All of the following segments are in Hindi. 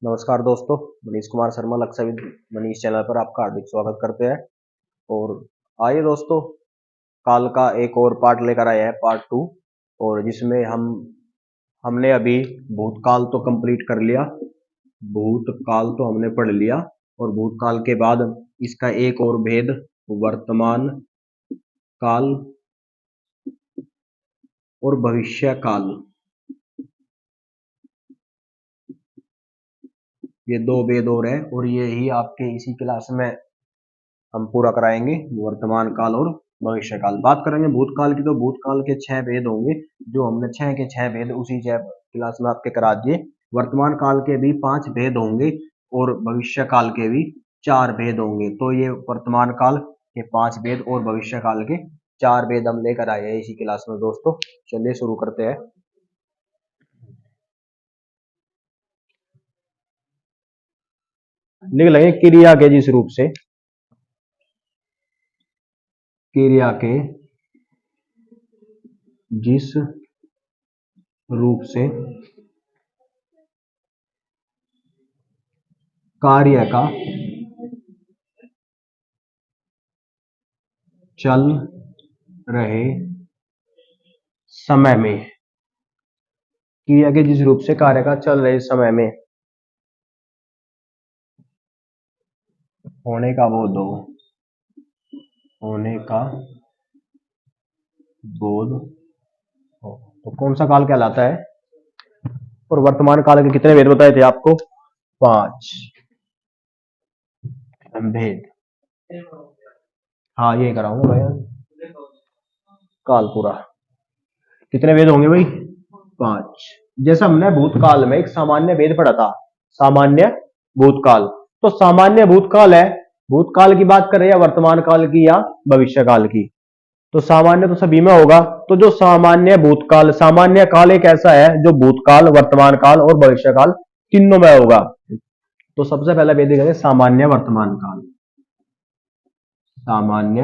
नमस्कार दोस्तों, मनीष कुमार शर्मा लक्ष्य विद मनीष चैनल पर आपका हार्दिक स्वागत करते हैं। और आइए दोस्तों, काल का एक और पार्ट लेकर आए हैं, पार्ट 2। और जिसमें हमने अभी भूतकाल तो कंप्लीट कर लिया, भूतकाल तो हमने पढ़ लिया। और भूतकाल के बाद इसका एक और भेद वर्तमान काल और भविष्य काल, ये दो भेद और है। और ये ही आपके इसी क्लास में हम पूरा कराएंगे, वर्तमान काल और भविष्य काल। बात करेंगे भूतकाल की, तो भूतकाल के 6 भेद होंगे, जो हमने 6 के 6 भेद उसी क्लास में आपके करा दिए। वर्तमान काल के भी 5 भेद होंगे और भविष्य काल के भी 4 भेद होंगे। तो ये वर्तमान काल के 5 भेद और भविष्य काल के 4 भेद हम लेकर आए हैं इसी क्लास में दोस्तों। चलिए शुरू करते हैं। लिख लेंगे क्रिया के जिस रूप से, क्रिया के जिस रूप से कार्य का चल रहे समय में, क्रिया के जिस रूप से कार्य का चल रहे समय में होने का बोध हो, होने का बोध हो, तो कौन सा काल कहलाता है? और वर्तमान काल के कितने भेद बताए थे आपको? 5 भेद। हाँ, ये कराऊंगा भैया। काल पूरा कितने भेद होंगे भाई? 5। जैसे हमने भूतकाल में एक सामान्य भेद पढ़ा था, सामान्य भूतकाल। तो सामान्य भूतकाल है, भूतकाल की बात कर रहे हैं, वर्तमान काल की या भविष्य काल की? तो सामान्य तो सभी में होगा। तो जो सामान्य भूतकाल, सामान्य काल एक ऐसा है जो भूतकाल, वर्तमान काल और भविष्य काल तीनों में होगा। तो सबसे पहले भेद देखेंगे सामान्य वर्तमान काल, सामान्य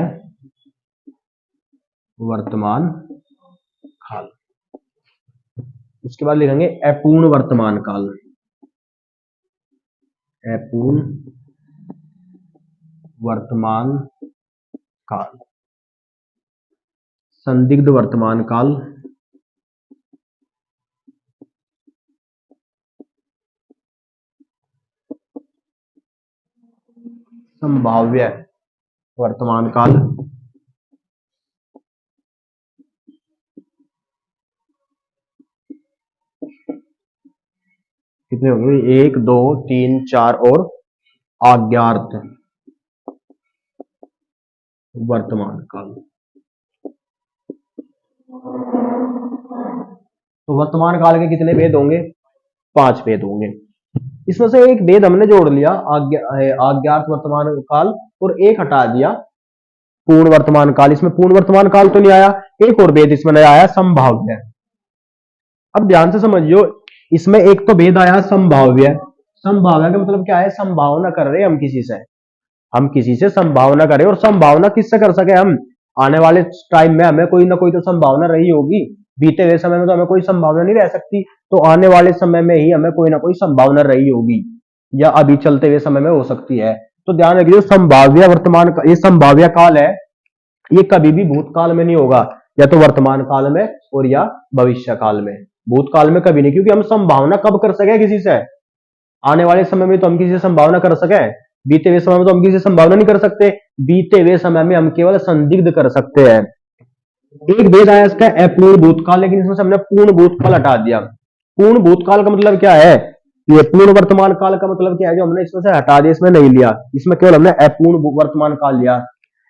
वर्तमान काल। उसके बाद लिखेंगे अपूर्ण वर्तमान काल, अपूर्ण वर्तमान काल, संदिग्ध वर्तमान काल, संभाव्य वर्तमान काल, कितने होंगे? 1 2 3 4 और अज्ञात वर्तमान काल। तो वर्तमान काल के कितने भेद होंगे? 5 भेद होंगे। इसमें से एक भेद हमने जोड़ लिया, अज्ञात वर्तमान काल, और एक हटा दिया, पूर्ण वर्तमान काल। इसमें पूर्ण वर्तमान काल तो नहीं आया, एक और भेद इसमें नया आया, संभाव्य। अब ध्यान से समझियो, इसमें एक तो भेद आया संभाव्य। संभाव्य का मतलब क्या है? संभावना कर रहे हैं हम किसी से, हम किसी से संभावना करें। और संभावना किससे कर सके हम? आने वाले टाइम में हमें कोई ना कोई तो संभावना रही होगी, बीते हुए समय में तो हमें कोई संभावना नहीं रह सकती। तो आने वाले समय में ही हमें कोई ना कोई संभावना रही होगी, या अभी चलते हुए समय में हो सकती है। तो ध्यान रखिए, संभाव्य वर्तमान, ये संभाव्य काल है, ये कभी भी भूतकाल में नहीं होगा, या तो वर्तमान काल में और या भविष्य काल में। भूतकाल में कभी नहीं, क्योंकि हम संभावना कब कर सके किसी से? आने वाले समय में तो हम किसी से संभावना कर सके, बीते हुए समय में तो हम किसी से संभावना नहीं कर सकते। बीते हुए समय में हम केवल संदिग्ध कर सकते हैं। एक भेद आया इसका अपूर्ण भूतकाल, लेकिन इसमें से हमने पूर्ण भूतकाल हटा दिया। पूर्ण भूतकाल का मतलब क्या है? ये पूर्ण वर्तमान काल का मतलब क्या है, जो हमने इसमें से हटा दिया, इसमें नहीं लिया, इसमें केवल हमने अपूर्ण वर्तमान काल लिया।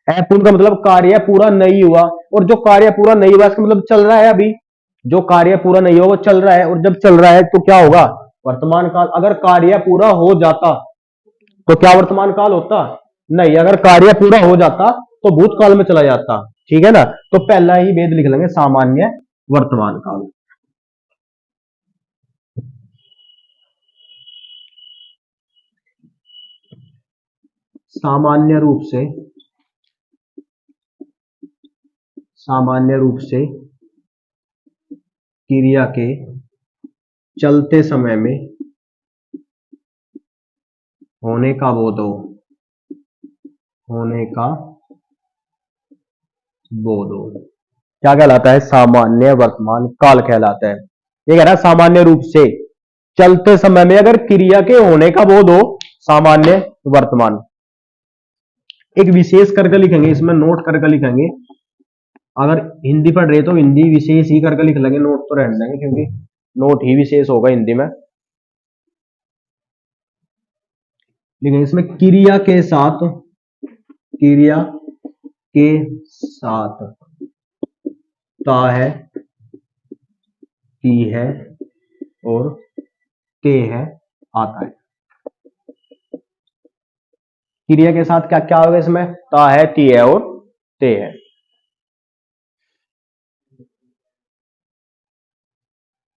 अपूर्ण का मतलब कार्य पूरा नहीं हुआ, और जो कार्य पूरा नहीं हुआ इसका मतलब चल रहा है अभी। जो कार्य पूरा नहीं हुआ वो चल रहा है, और जब चल रहा है तो क्या होगा? वर्तमान काल। अगर कार्य पूरा हो जाता तो क्या वर्तमान काल होता? नहीं, अगर कार्य पूरा हो जाता तो भूतकाल में चला जाता। ठीक है ना? तो पहला ही भेद लिख लेंगे, सामान्य वर्तमान काल। सामान्य रूप से, सामान्य रूप से क्रिया के चलते समय में होने का बोधो, होने का बोधो क्या कहलाता है? सामान्य वर्तमान काल कहलाता है। ये कह रहा है सामान्य रूप से चलते समय में अगर क्रिया के होने का बोध हो, सामान्य वर्तमान। एक विशेष करके लिखेंगे, इसमें नोट करके लिखेंगे। अगर हिंदी पढ़ रहे तो हिंदी विशेष ही करके लिख लेंगे, नोट तो रहने देंगे क्योंकि नोट ही विशेष होगा हिंदी में। लिखेंगे इसमें क्रिया के साथ, क्रिया के साथ ता है, ती है और ते है आता है। क्रिया के साथ क्या क्या होगा इसमें? ता है, ती है और ते है।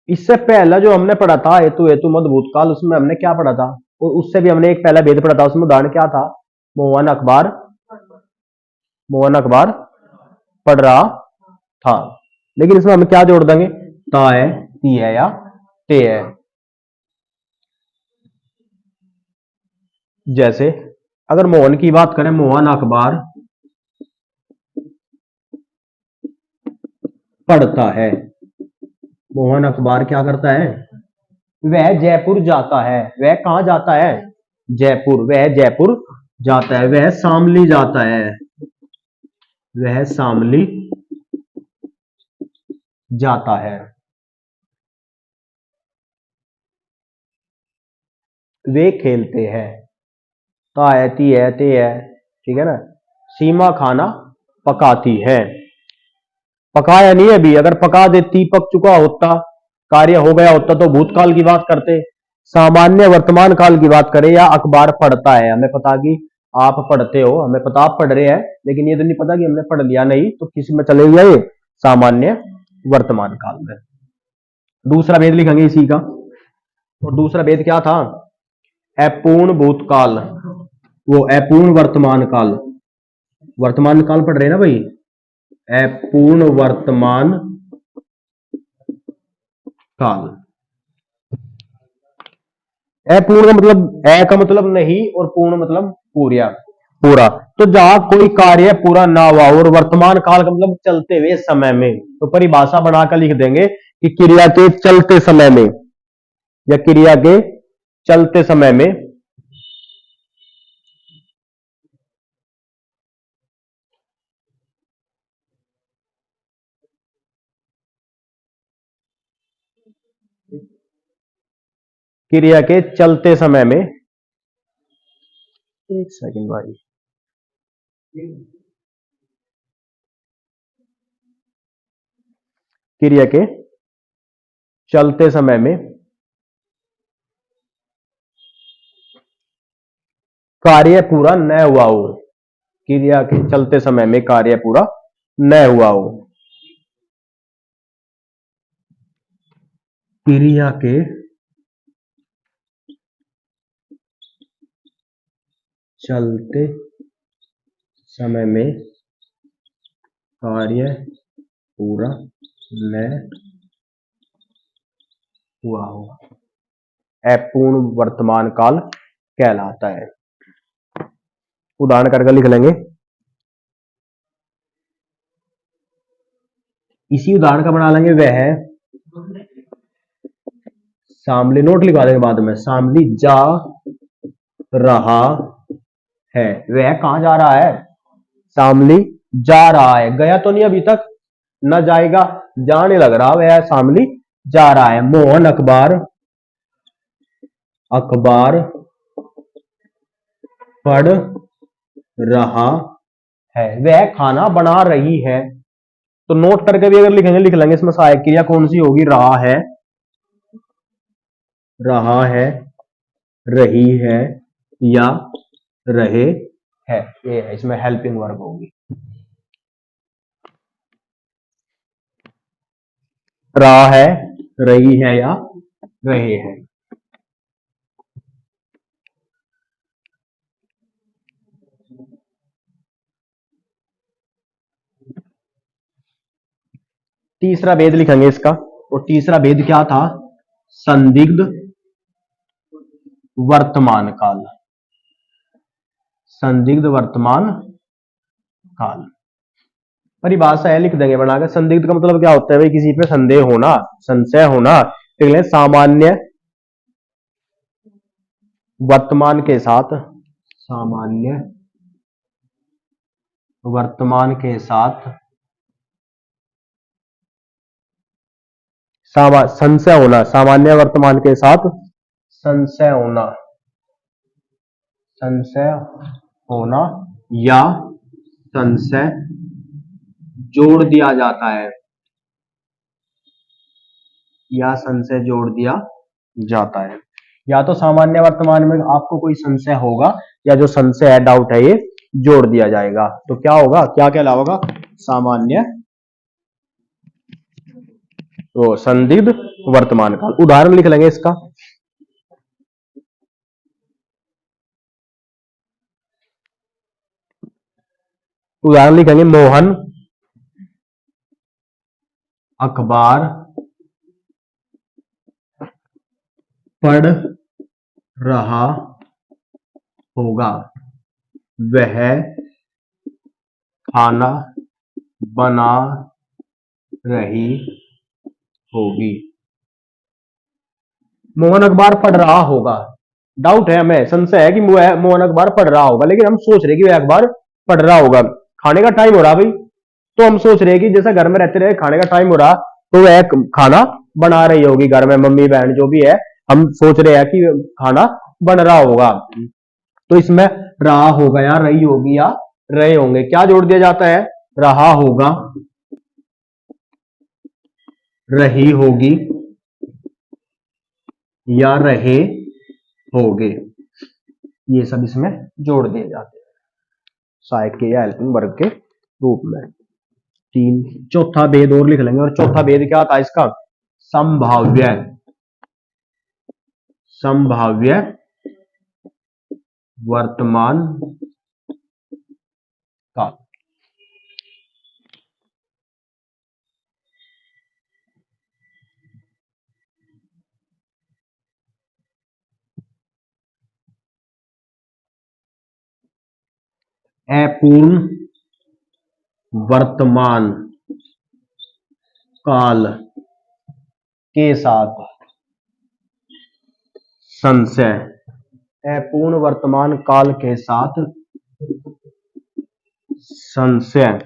इससे पहला जो हमने पढ़ा था हेतु हेतु मद भूतकाल, उसमें हमने क्या पढ़ा था? और उससे भी हमने एक पहला भेद पढ़ा था, उसमें उदाहरण क्या था? मोहन अखबार, मोहन अखबार पढ़ रहा था। लेकिन इसमें हम क्या जोड़ देंगे? ता है, ती है या ते है। जैसे अगर मोहन की बात करें, मोहन अखबार पढ़ता है। मोहन अखबार क्या करता है? वह जयपुर जाता है। वह कहां जाता है? जयपुर। वह जयपुर जाता है। वह शामली जाता है। वह शामली जाता है। वे खेलते हैं। ता है, ती है, ते है, ठीक है ना। सीमा खाना पकाती है। पकाया नहीं अभी, अगर पका देती, पक चुका होता, कार्य हो गया होता तो भूतकाल की बात करते। सामान्य वर्तमान काल की बात करें या अखबार पढ़ता है, हमें पता कि आप पढ़ते हो, हमें पता आप पढ़ रहे हैं, लेकिन ये तो नहीं पता कि हमने पढ़ लिया नहीं, तो किस में चले गया? ये सामान्य वर्तमान काल में। दूसरा भेद लिखेंगे इसी का, और दूसरा भेद क्या था? अपूर्ण भूतकाल, वो अपूर्ण वर्तमान काल। वर्तमान काल पढ़ रहे हैं ना भाई? अपूर्ण वर्तमान काल। अपूर्ण का मतलब, अ का मतलब नहीं और पूर्ण मतलब पूरा, पूरा। तो जहां कोई कार्य पूरा ना हुआ, और वर्तमान काल का मतलब चलते हुए समय में, तो परिभाषा बनाकर लिख देंगे कि क्रिया के चलते समय में, या क्रिया के चलते समय में क्रिया के चलते समय में, एक सेकंड भाई, क्रिया के चलते समय में कार्य पूरा न हुआ हो, क्रिया के चलते समय में कार्य पूरा न हुआ हो। क्रिया के चलते समय में कार्य पूरा न हुआ हो, अपूर्ण वर्तमान काल कहलाता है। उदाहरण करके लिख लेंगे। इसी उदाहरण का बना लेंगे। वह शामली, नोट लिखवा देंगे बाद में, शामली जा रहा है। वह कहां जा रहा है? शामली जा रहा है। गया तो नहीं अभी तक, न जाएगा, जाने लग रहा। वह शामली जा रहा है। मोहन अखबार, अखबार पढ़ रहा है। वह खाना बना रही है। तो नोट करके भी अगर लिखेंगे लिख लेंगे। इसमें सहायक क्रिया कौन सी होगी? रहा है, रहा है, रही है या रहे है, ये है। इसमें हेल्पिंग वर्ब होगी। रहा है, रही है या रहे हैं। तीसरा भेद लिखेंगे इसका, और तीसरा भेद क्या था? संदिग्ध वर्तमान काल। संदिग्ध वर्तमान काल। परिभाषा है, लिख देंगे बनाकर। संदिग्ध का मतलब क्या होता है भाई? किसी पे संदेह होना, संशय होना। सामान्य वर्तमान के साथ, सामान्य वर्तमान के साथ संशय होना, सामान्य वर्तमान के साथ संशय होना, संशय होना या संशय जोड़ दिया जाता है, या संशय जोड़ दिया जाता है। या तो सामान्य वर्तमान में आपको कोई संशय होगा, या जो संशय है, डाउट है, ये जोड़ दिया जाएगा। तो क्या होगा, क्या कहलाएगा? सामान्य, तो संदिग्ध वर्तमान काल। उदाहरण लिख लेंगे इसका। उदाहरण लिखेंगे, मोहन अखबार पढ़ रहा होगा, वह खाना बना रही होगी। मोहन अखबार पढ़ रहा होगा, डाउट है हमें, संशय है कि मोहन अखबार पढ़ रहा होगा, लेकिन हम सोच रहे कि वह अखबार पढ़ रहा होगा। खाने का टाइम हो रहा भाई, तो हम सोच रहे कि जैसे घर में रहते रहे, खाने का टाइम हो रहा, तो वह खाना बना रही होगी घर में, मम्मी बहन जो भी है, हम सोच रहे हैं कि खाना बन रहा होगा। तो इसमें रहा होगा या रही होगी या रहे होंगे, क्या जोड़ दिया जाता है? रहा होगा, रही होगी या रहे होगे, ये सब इसमें जोड़ दिए जाते हैं सहायक के या हेल्पिंग वर्ब के रूप में। चौथा भेद और लिख लेंगे। और चौथा भेद क्या था इसका? संभाव्य, संभाव्य वर्तमान काल। अपूर्ण वर्तमान काल के साथ संशय, अपूर्ण वर्तमान काल के साथ संशय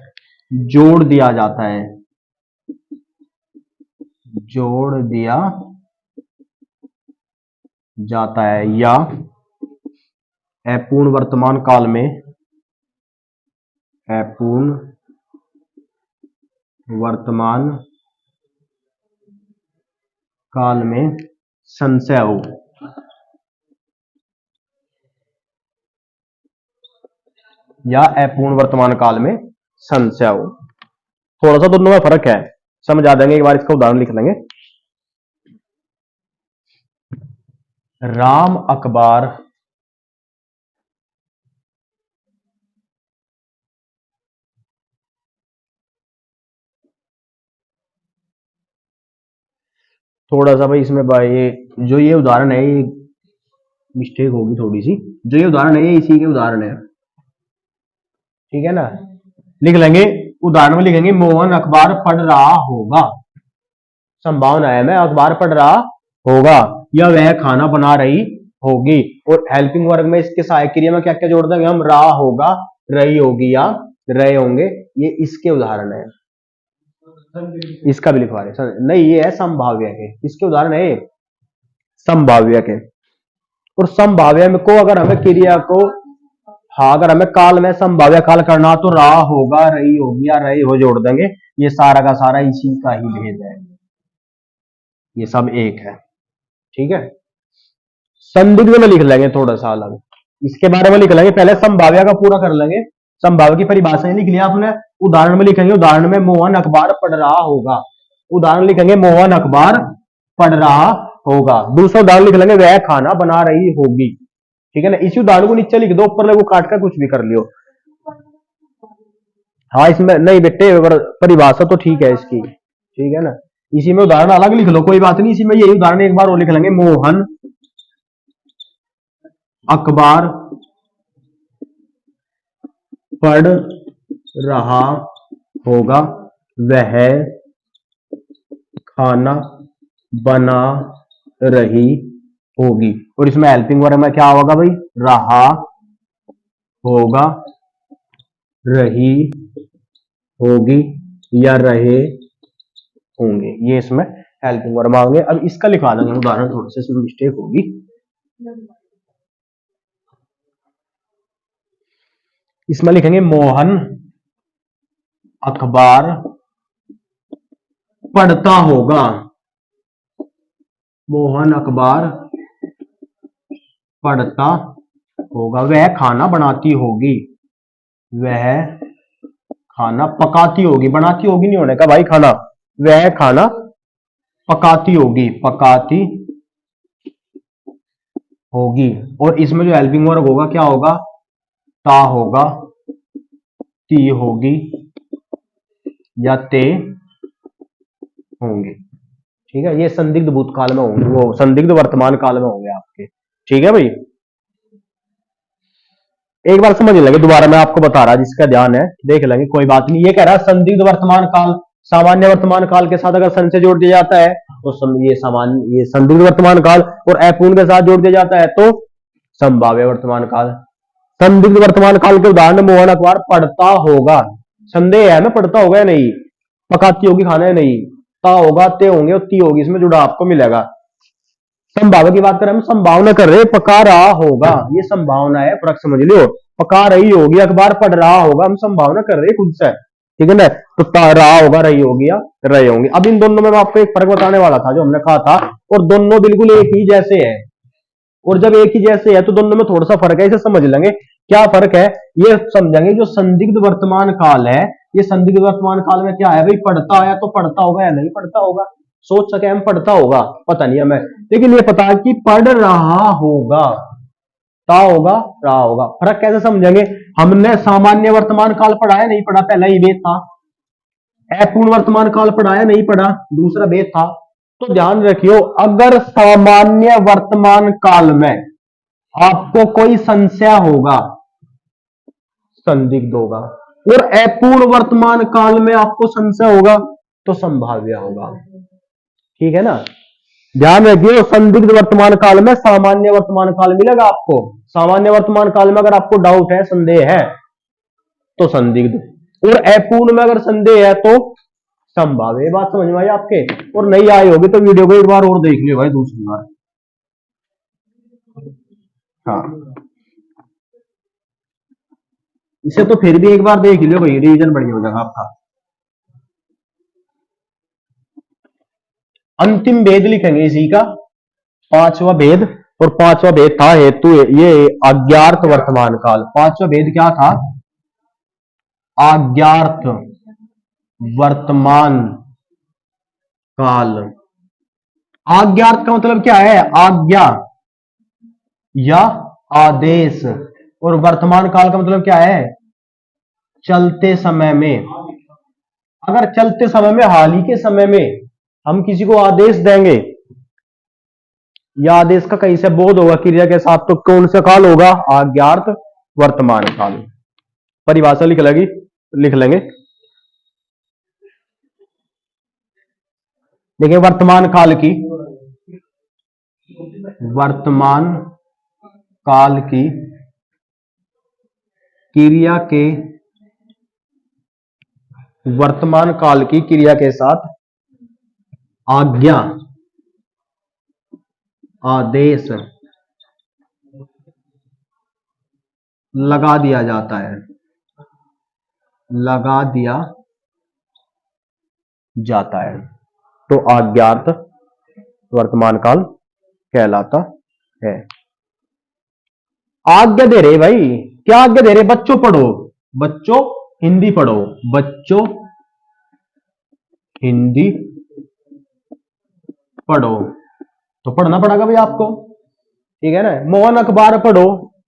जोड़ दिया जाता है, जोड़ दिया जाता है, या अपूर्ण वर्तमान काल में, अपूर्ण वर्तमान काल में संशय हो, या अपूर्ण वर्तमान काल में संशय हो। थोड़ा सा दोनों में फर्क है, समझा देंगे एक बार। इसका उदाहरण लिख लेंगे। राम अखबार थोड़ा सा भाई इसमें भाई, जो ये उदाहरण है, ये मिस्टेक होगी थोड़ी सी। जो ये उदाहरण है, ये इसी के उदाहरण है, ठीक है ना? लिख लेंगे, उदाहरण में लिखेंगे, मोहन अखबार पढ़ रहा होगा, संभावना है मैं अखबार पढ़ रहा होगा, या वह खाना बना रही होगी। और हेल्पिंग वर्ग में इसके सहायक क्रिया में क्या क्या जोड़ देंगे हम? रहा होगा, रही होगी या रहे होंगे। ये इसके उदाहरण है। इसका भी लिखवा रहे नहीं, ये है संभाव्य के। इसके उदाहरण है संभाव्य के। और संभाव्य में को अगर हमें क्रिया को, हाँ, अगर हमें काल में संभाव्य काल करना, तो रहा होगा, रही होगी या रही हो जोड़ देंगे। ये सारा का सारा इसी का ही भेद है, ये सब एक है, ठीक है। संदिग्ध में लिख लेंगे थोड़ा सा अलग, इसके बारे में लिख लेंगे। पहले संभाव्य का पूरा कर लेंगे। संभाव्य की परिभाषा लिख लिया आपने। उदाहरण में लिखेंगे, उदाहरण में मोहन अखबार पढ़ रहा होगा। उदाहरण लिखेंगे, मोहन अखबार पढ़ रहा होगा। दूसरा उदाहरण लिख लेंगे, वह खाना बना रही होगी, ठीक है ना। इसी उदाहरण को नीचे लिख दो, ऊपर वो काट कर कुछ भी कर लियो। हाँ, इसमें नहीं बेटे, परिभाषा तो ठीक है इसकी, ठीक है ना। इसी में उदाहरण अलग लिख लो, कोई बात नहीं। इसी में यही उदाहरण एक बार और लिख लेंगे, मोहन अखबार पढ़ रहा होगा, वह खाना बना रही होगी। और इसमें हेल्पिंग वर्ब में क्या होगा भाई, रहा होगा, रही होगी या रहे होंगे, ये इसमें हेल्पिंग वर्ब आएंगे। अब इसका लिखवा देंगे उदाहरण, थोड़ा सा इसमें मिस्टेक होगी। इसमें लिखेंगे मोहन अखबार पढ़ता होगा, मोहन अखबार पढ़ता होगा, वह खाना बनाती होगी, वह खाना पकाती होगी, बनाती होगी नहीं होने का भाई खाना, वह खाना पकाती होगी, पकाती होगी। और इसमें जो हेल्पिंग वर्ब होगा क्या होगा, ता होगा, ती होगी या ते होंगे। ठीक है, ये संदिग्ध भूतकाल में होंगे, वो संदिग्ध वर्तमान काल में होंगे आपके। ठीक है भाई, एक बार समझ लेंगे, दोबारा मैं आपको बता रहा, जिसका ध्यान है देख लेंगे, कोई बात नहीं। ये कह रहा है संदिग्ध वर्तमान काल सामान्य वर्तमान काल के साथ अगर सन से जोड़ दिया जाता है तो ये संदिग्ध वर्तमान काल, और अपूर्ण के साथ जोड़ दिया जाता है तो संभाव्य वर्तमान काल। संदिग्ध वर्तमान काल के उदाहरण, मोहन अखबार पढ़ता होगा, संदेह है ना, पढ़ता होगा या नहीं, पकाती होगी खाना या नहीं, ता होगा, ते होंगे और ती होगी, इसमें जुड़ा आपको मिलेगा। संभावना की बात करें, हम संभावना कर रहे, पका रहा होगा, ये संभावना है, फर्क समझ लियो, पका रही होगी, अखबार पढ़ रहा होगा, हम संभावना कर रहे खुद से, ठीक है ना। तो रहा होगा, रही होगी या रहे होंगे। अब इन दोनों में मैं आपको एक फर्क बताने वाला था जो हमने कहा था, और दोनों बिल्कुल एक ही जैसे है, और जब एक ही जैसे है तो दोनों में थोड़ा सा फर्क है, इसे समझ लेंगे क्या फर्क है, ये समझेंगे। जो संदिग्ध वर्तमान काल है, ये संदिग्ध वर्तमान काल में क्या है भाई, पढ़ता है तो पढ़ता होगा या नहीं पढ़ता होगा, सोच सके हम, पढ़ता होगा पता नहीं हमें, लेकिन ये पता है कि पढ़ रहा होगा, ता होगा, रहा होगा। फर्क कैसे समझेंगे, हमने सामान्य वर्तमान काल पढ़ा है नहीं पढ़ा, पहला ही वेद था। अपूर्ण वर्तमान काल पढ़ा है नहीं पढ़ा, दूसरा वेद था। तो ध्यान रखियो, अगर सामान्य वर्तमान काल में आपको कोई संशय होगा, संदिग्ध होगा, और अपूर्ण वर्तमान काल में आपको संशय होगा तो संभाव्य होगा। ठीक है ना, ध्यान रखिए, संदिग्ध वर्तमान काल में सामान्य वर्तमान काल मिलेगा आपको, सामान्य वर्तमान काल में अगर आपको डाउट है, संदेह है तो संदिग्ध, और अपूर्ण में अगर संदेह है तो संभाव्य। बात समझ में आई आपके, और नहीं आई होगी तो वीडियो को एक बार और देख लियो भाई, दूसरी बार। हाँ, इसे तो फिर भी एक बार देख लियो भाई, रिवीजन बढ़िया हो जाएगा आपका। अंतिम भेद लिखेंगे इसी का, पांचवा भेद, और पांचवा भेद था हेतु, ये अज्ञात वर्तमान काल। पांचवा भेद क्या था, अज्ञात वर्तमान काल। अज्ञात का मतलब क्या है, आज्ञा या आदेश, और वर्तमान काल का मतलब क्या है, चलते समय में। अगर चलते समय में, हाल ही के समय में हम किसी को आदेश देंगे, या आदेश का कहीं से बोध होगा क्रिया के साथ, तो कौन सा काल होगा, अज्ञात वर्तमान काल। परिभाषा लिख लेंगे। देखिए, वर्तमान काल की, वर्तमान काल की क्रिया के, वर्तमान काल की क्रिया के साथ आज्ञा, आदेश लगा दिया जाता है, लगा दिया जाता है, तो अज्ञात वर्तमान काल कहलाता है। आज्ञा दे रहे भाई, क्या आज्ञा दे रहे, बच्चों पढ़ो, बच्चों हिंदी पढ़ो, बच्चों हिंदी पढ़ो, तो पढ़ना पड़ेगा भाई आपको, ठीक है ना। मोहन अखबार पढ़ो,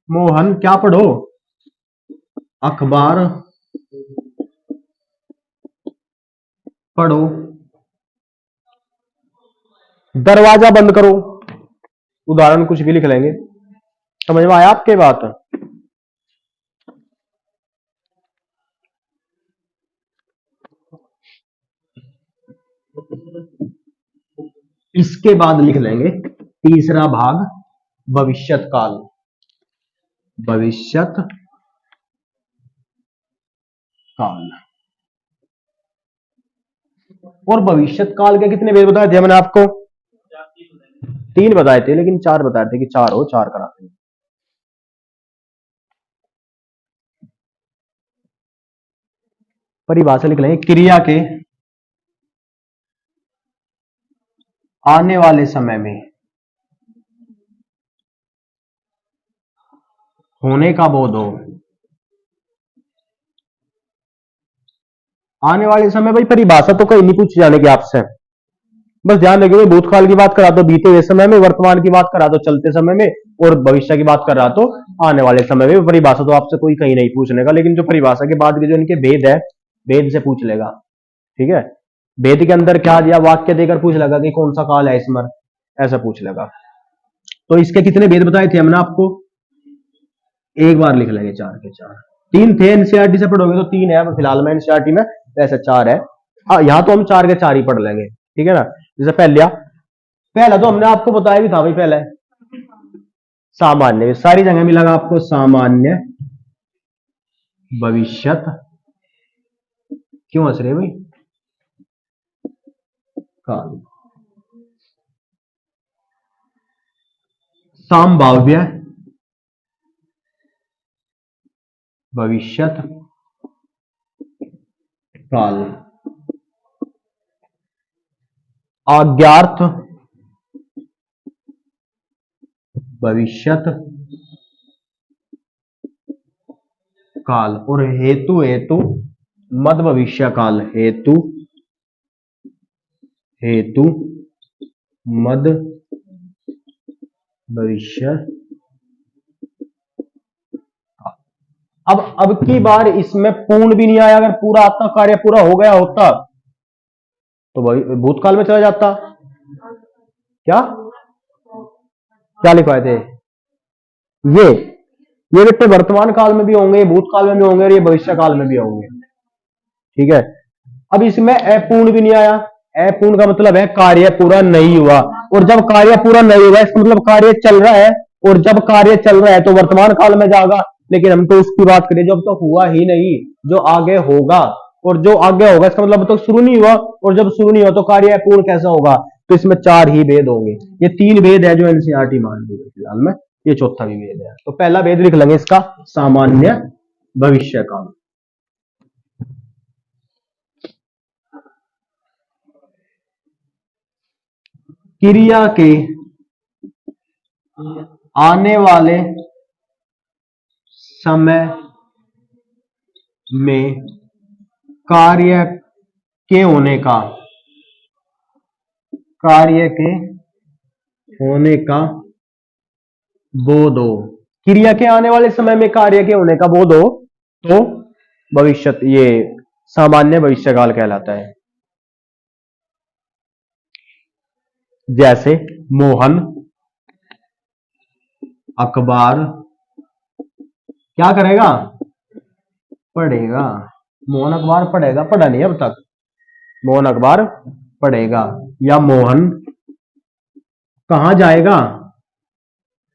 मोहन क्या पढ़ो, अखबार पढ़ो। दरवाजा बंद करो, उदाहरण कुछ भी लिख लेंगे। समझ में आया आपके बात, इसके बाद लिख लेंगे तीसरा भाग भविष्यत काल। भविष्यत काल। और भविष्यत काल के कितने वेद बताए थे मैंने आपको? 3 बताए थे, लेकिन 4 बताए थे कि 4 हो, 4 कराते हैं। परिभाषा लिख लेंगे क्रिया के आने वाले समय में होने का बोध हो। आने वाले समय, भाई परिभाषा तो कहीं नहीं पूछी जाने की आपसे, बस ध्यान रखिए भूतकाल की बात करा तो बीते हुए समय में, वर्तमान की बात करा तो चलते समय में, और भविष्य की बात कर रहा तो आने वाले समय में। परिभाषा तो आपसे कोई कहीं नहीं पूछने का, लेकिन जो परिभाषा के बाद के जो इनके भेद है, भेद से पूछ लेगा। ठीक है, भेद के अंदर क्या दिया, वाक्य देकर पूछ लेगा कि कौन सा काल है इसमें, ऐसा पूछ लेगा। तो इसके कितने भेद बताए थे हमने आपको? एक बार लिख लेंगे 4 के 4। 3 थे, एनसीईआरटी से पढ़ोगे तो 3 है फिलहाल में एनसीईआरटी में, वैसे 4 है। यहां तो हम 4 के 4 ही पढ़ लेंगे, ठीक है ना। जैसे पहला तो हमने आपको बताया भी था भाई, पहले सामान्य, सारी जगह मिलेगा आपको सामान्य भविष्यत। क्यों हंस रहे भाई? काल। संभाव्य भविष्यत काल। अज्ञात भविष्यत काल। और हेतु मद भविष्य काल। हेतु मद भविष्य। अब की बार इसमें पूर्ण भी नहीं आया, अगर पूरा आता कार्य पूरा हो गया होता तो भूतकाल में चला जाता। क्या क्या लिखवाए थे? ये बेटे वर्तमान काल में भी होंगे, भूतकाल में भी होंगे, और ये भविष्य काल में भी होंगे। ठीक है, अब इसमें अपूर्ण भी नहीं आया। अपूर्ण का मतलब है कार्य पूरा नहीं हुआ, और जब कार्य पूरा नहीं हुआ इसका मतलब कार्य चल रहा है, और जब कार्य चल रहा है तो वर्तमान काल में जाएगा। लेकिन हम तो उसकी बात करें जो अब तो हुआ ही नहीं, जो आगे होगा, और जो आगे होगा इसका मतलब तो शुरू नहीं हुआ, और जब शुरू नहीं हुआ तो कार्य अपूर्ण कैसा होगा? तो इसमें 4 ही भेद होंगे। ये 3 भेद है जो एनसीईआरटी मान रही है फिलहाल में, ये चौथा भी भेद है। तो पहला भेद लिख लेंगे इसका सामान्य भविष्य काल। क्रिया के आने वाले समय में कार्य के होने का बोध हो। क्रिया के आने वाले समय में कार्य के होने का बोध हो तो भविष्यत, ये सामान्य भविष्य काल कहलाता है। जैसे मोहन अखबार क्या करेगा? पढ़ेगा। मोहन अखबार पढ़ेगा, पढ़ा नहीं अब तक। मोहन अखबार पढ़ेगा। या मोहन कहां जाएगा?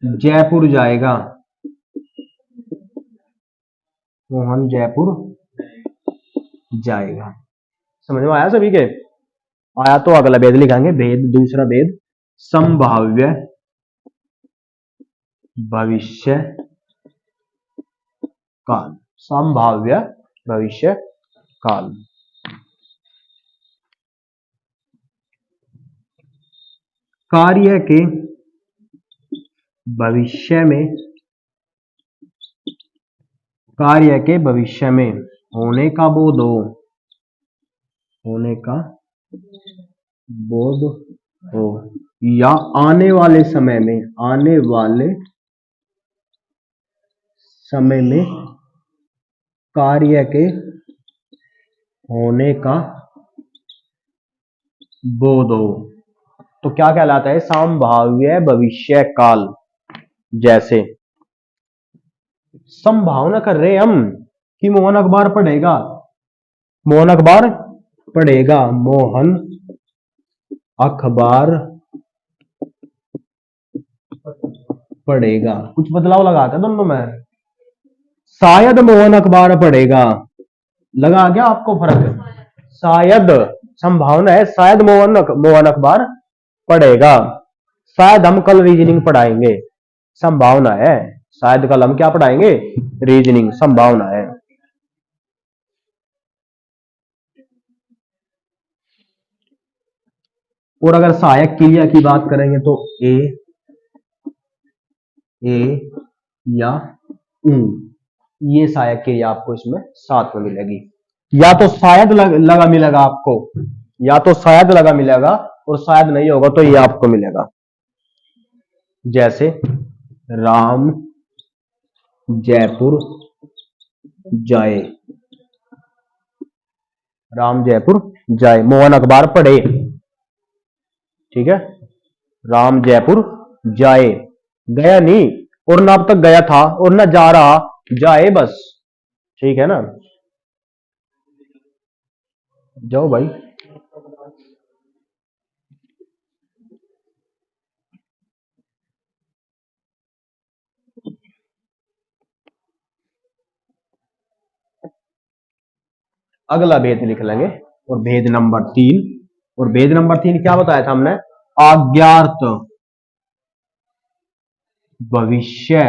जयपुर जाएगा। मोहन जयपुर जाएगा। समझ में आया सभी के? आया तो अगला भेद लिखेंगे। भेद, दूसरा भेद संभाव्य भविष्य काल। संभाव्य भविष्य काल। कार्य के भविष्य में होने का बोध हो, या आने वाले समय में कार्य के होने का बोध हो, तो क्या कहलाता है? संभाव्य भविष्य काल। जैसे संभावना कर रहे हम कि मोहन अखबार पढ़ेगा। मोहन अखबार पढ़ेगा, कुछ बदलाव लगा था दोनों में। शायद मोहन अखबार पढ़ेगा, लगा क्या आपको फर्क? शायद संभावना है, शायद मोहन अखबार पढ़ेगा। शायद हम कल रीजनिंग पढ़ाएंगे, संभावना है। शायद कल हम क्या पढ़ाएंगे? रीजनिंग, संभावना है। और अगर सहायक क्रिया की बात करेंगे तो ए या उ, ये सहायक क्रिया आपको इसमें साथ में मिलेगी। या तो शायद लगा मिलेगा आपको, या तो शायद लगा मिलेगा, और शायद नहीं होगा तो ये आपको मिलेगा। जैसे राम जयपुर जाए, राम जयपुर जाए, मोहन अखबार पढ़े। ठीक है, राम जयपुर जाए, गया नहीं, और ना अब तक गया था और ना जा रहा, जाए बस। ठीक है ना, जाओ भाई। अगला भेद लिख लेंगे, और भेद नंबर 3, और भेद नंबर 3 क्या बताया था हमने? अज्ञात भविष्य।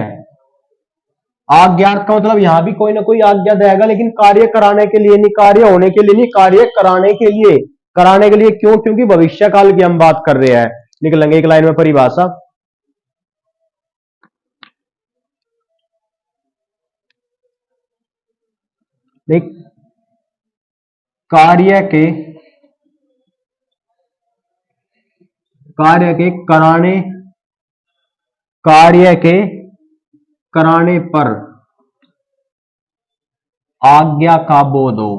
अज्ञात का मतलब यहां भी कोई ना कोई आज्ञा देगा, लेकिन कार्य कराने के लिए नहीं, कार्य होने के लिए नहीं, कार्य कराने के लिए। कराने के लिए क्यों? क्योंकि भविष्य काल की हम बात कर रहे हैं। लिख लेंगे एक लाइन में परिभाषा। देख, कार्य के कराने, कार्य के कराने पर आज्ञा का बोध हो,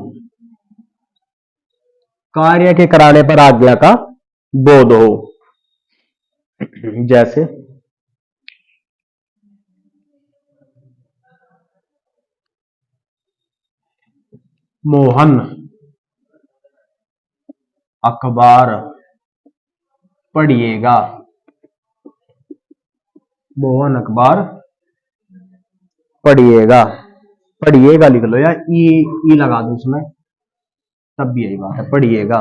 कार्य के कराने पर आज्ञा का बोध हो। जैसे मोहन अखबार पढ़िएगा, मोहन अखबार पढ़िएगा, पढ़िएगा लिख लो, या ई लगा दो उसमें, तब भी यही बात है, पढ़िएगा।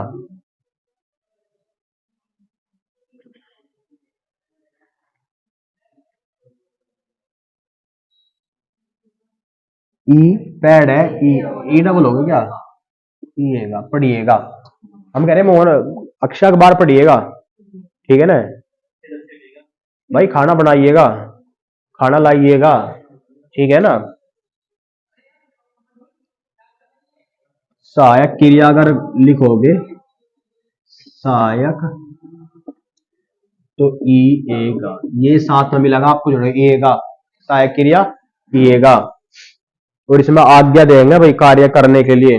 ई पैड है, ई डबल होगा क्या? पीएगा, पढ़िएगा। हम कह रहे हैं मोहन अक्षय अखबार पढ़िएगा, ठीक है ना भाई। खाना बनाइएगा, खाना लाइएगा, ठीक है ना। सहायक क्रिया अगर लिखोगे सहायक, तो ई एगा, ये साथ में मिलेगा आपको, जो एगा सहायक क्रिया ईएगा, और इसमें आज्ञा देंगे भाई कार्य करने के लिए।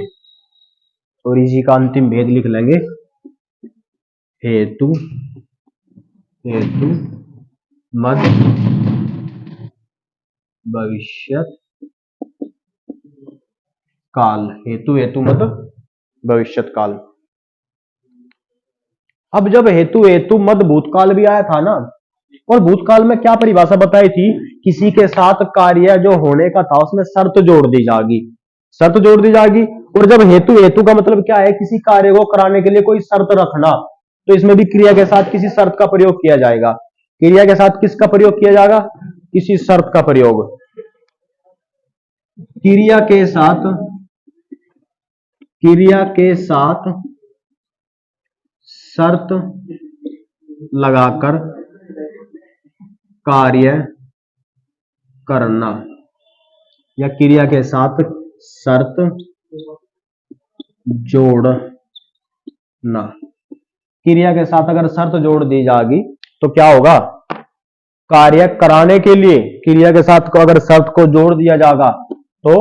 और इसी का अंतिम भेद लिख लेंगे, हेतु हेतु मध्य भविष्यत काल, हेतु हेतु मध्य भविष्यत काल। अब जब हेतु हेतु मध्य भूतकाल भी आया था ना, और भूतकाल में क्या परिभाषा बताई थी? किसी के साथ कार्य जो होने का था उसमें शर्त जोड़ दी जाएगी, शर्त जोड़ दी जाएगी। और जब हेतु, हेतु का मतलब क्या है? किसी कार्य को कराने के लिए कोई शर्त रखना, तो इसमें भी क्रिया के साथ किसी शर्त का प्रयोग किया जाएगा। क्रिया के साथ किसका प्रयोग किया जाएगा? किसी शर्त का प्रयोग। क्रिया के साथ, क्रिया के साथ शर्त लगाकर कार्य करना, या क्रिया के साथ शर्त जोड़ना। क्रिया के साथ अगर शर्त जोड़ दी जाएगी तो क्या होगा? कार्य कराने के लिए क्रिया के साथ को अगर शर्त को जोड़ दिया जाएगा तो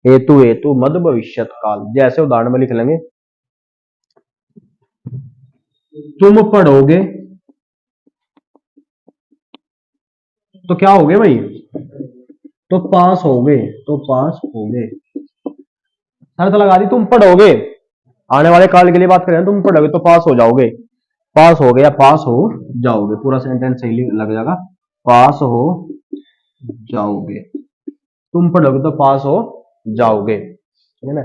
हेतु हेतु मध्य भविष्यत काल। जैसे उदाहरण में लिख लेंगे, तुम पढ़ोगे तो क्या होगे भाई? तो पास होगे, तो पास होगे। शर्त लगा दी, तुम पढ़ोगे, आने वाले काल के लिए बात करें, तुम पढ़ोगे तो पास हो जाओगे, पास हो गए या पास हो जाओगे, पूरा सेंटेंस सही लग जाएगा, पास हो जाओगे, तुम पढ़ोगे तो पास हो जाओगे, ठीक है ना।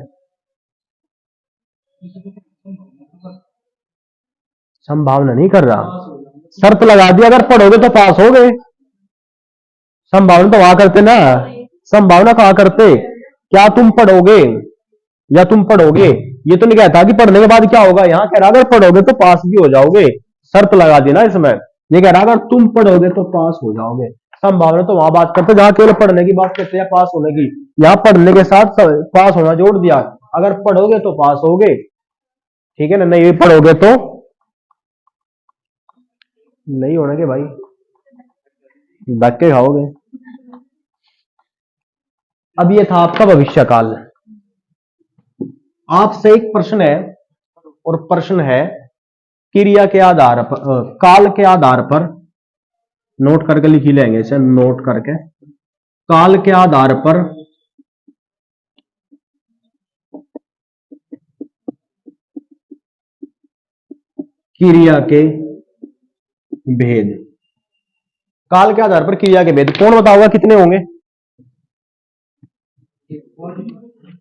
संभावना नहीं कर रहा, शर्त लगा दी अगर पढ़ोगे तो पास हो गए। संभावना तो वहां करते ना, संभावना कहां करते, क्या तुम पढ़ोगे या तुम पढ़ोगे, ये तो नहीं कहता कि पढ़ने के बाद क्या होगा, यहाँ कह रहा अगर पढ़ोगे तो पास भी हो जाओगे, शर्त लगा दी ना इसमें। ये कह रहा अगर तुम पढ़ोगे तो पास हो जाओगे। संभावना तो वहां बात करते जहां केवल पढ़ने की बात करते हैं पास होने की, यहाँ पढ़ने के साथ पास होना जोड़ दिया, अगर पढ़ोगे तो पास होगे, ठीक है ना, नहीं पढ़ोगे तो नहीं होने के भाई, धक्के खाओगे। अब ये था आपका भविष्य काल। आपसे एक प्रश्न है, और प्रश्न है क्रिया के आधार पर, काल के आधार पर, नोट करके लिखी लेंगे इसे, नोट करके, काल के आधार पर क्रिया के भेद, काल के आधार पर क्रिया के भेद कौन बताओगा कितने होंगे?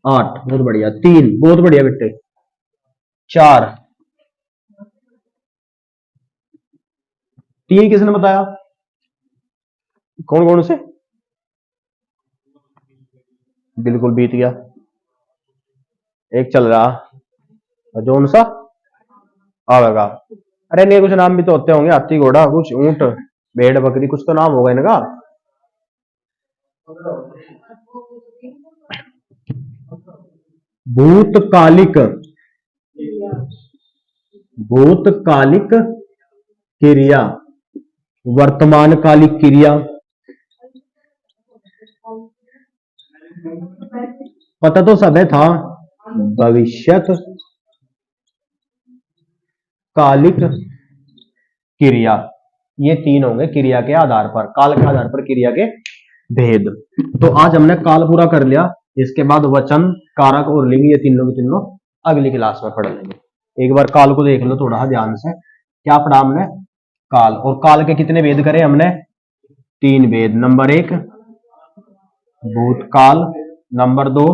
8, बहुत बढ़िया। 3, बहुत बढ़िया बेटे। 4, 3 किसने बताया, कौन कौन से? बिल्कुल बीत गया, एक चल रहा, कौन सा आवेगा? अरे नहीं, कुछ नाम भी तो होते होंगे, हाथी घोड़ा कुछ, ऊंट भेड़ बकरी, कुछ तो नाम होगा इनका। भूतकालिक, भूतकालिक क्रिया, वर्तमान कालिक क्रिया, पता तो सब है था, भविष्यत कालिक क्रिया, ये 3 होंगे क्रिया के आधार पर, काल के आधार पर क्रिया के भेद। तो आज हमने काल पूरा कर लिया, इसके बाद वचन, कारक और लिंग, ये तीनों के तीनों अगली क्लास में पढ़ लेंगे। एक बार काल को देख लो थोड़ा ध्यान से, क्या पढ़ा हमने? काल, और काल के कितने भेद करे हमने? 3 भेद। नंबर 1 भूतकाल, नंबर 2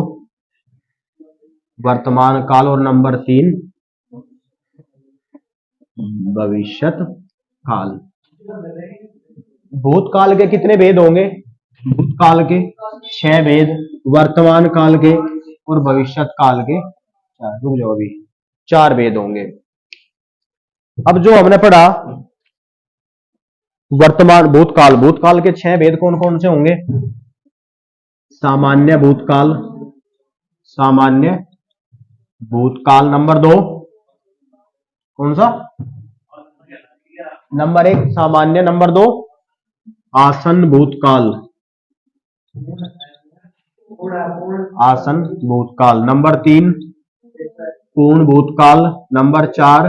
वर्तमान काल, और नंबर 3 भविष्यत काल। भूतकाल के कितने भेद होंगे? भूतकाल के 6 भेद, वर्तमान काल के और भविष्यत काल के 4, रुक जाओ अभी, 4 भेद होंगे। अब जो हमने पढ़ा वर्तमान भूतकाल, भूतकाल के 6 भेद कौन कौन से होंगे? सामान्य भूतकाल, सामान्य भूतकाल, नंबर 2 कौन सा? नंबर 1 सामान्य, नंबर 2 आसन भूतकाल, आसन भूतकाल, नंबर 3 पूर्ण भूतकाल, नंबर 4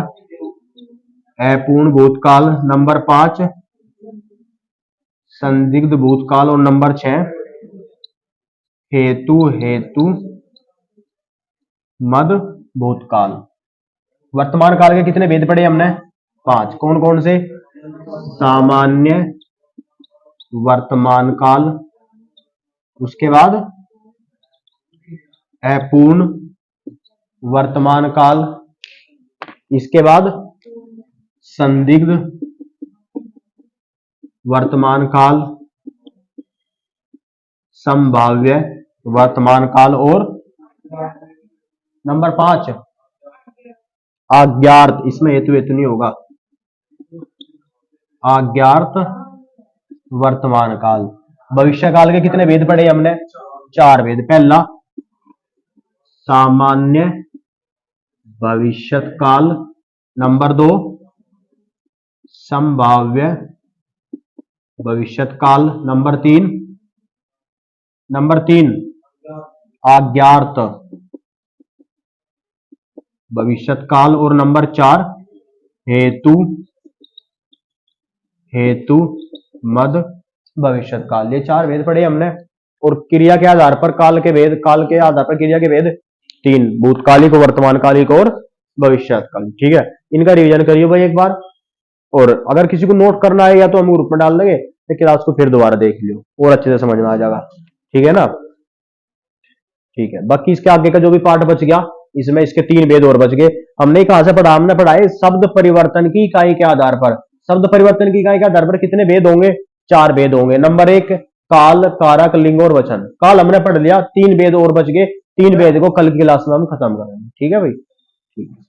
अपूर्ण भूतकाल, नंबर 5 संदिग्ध भूतकाल, और नंबर 6 हेतु हेतु मद भूतकाल। वर्तमान काल के कितने भेद पढ़े हमने? 5, कौन कौन से? सामान्य वर्तमान काल, उसके बाद अपूर्ण वर्तमान काल, इसके बाद संदिग्ध वर्तमान काल, संभाव्य वर्तमान काल, और नंबर 5 अज्ञात, इसमें हेतु हेतु नहीं होगा, अज्ञात वर्तमान काल। भविष्य काल के कितने भेद पढ़े हमने? 4 भेद। पहला सामान्य भविष्यत काल, नंबर 2 संभाव्य भविष्यत काल, नंबर 3 अज्ञात भविष्यत काल, और नंबर 4 हेतु हेतु मद भविष्यत काल। ये 4 भेद पढ़े हमने। और क्रिया के आधार पर काल के भेद, काल के आधार पर क्रिया के भेद 3, भूतकालिक, वर्तमान कालिक और भविष्यत कालिक। ठीक है, इनका रिवीजन करिए भाई एक बार, और अगर किसी को नोट करना है या तो हम ग्रुप में डाल देंगे, तो क्लास को फिर दोबारा देख लियो और अच्छे से समझ में आ जाएगा। ठीक है ना? ठीक है, बाकी इसके आगे का जो भी पार्ट बच गया, इसमें इसके 3 वेद और बच गए। हमने कहां से पढ़ा? हमने पढ़ाए शब्द परिवर्तन की इकाई के आधार पर। शब्द परिवर्तन की इकाई के आधार पर कितने वेद होंगे? 4 वेद होंगे। नंबर 1 काल, कारक, लिंग और वचन। काल हमने पढ़ लिया, 3 वेद और बच गए। 3 वेद को कल की क्लास में हम खत्म करेंगे। ठीक है भाई? ठीक है।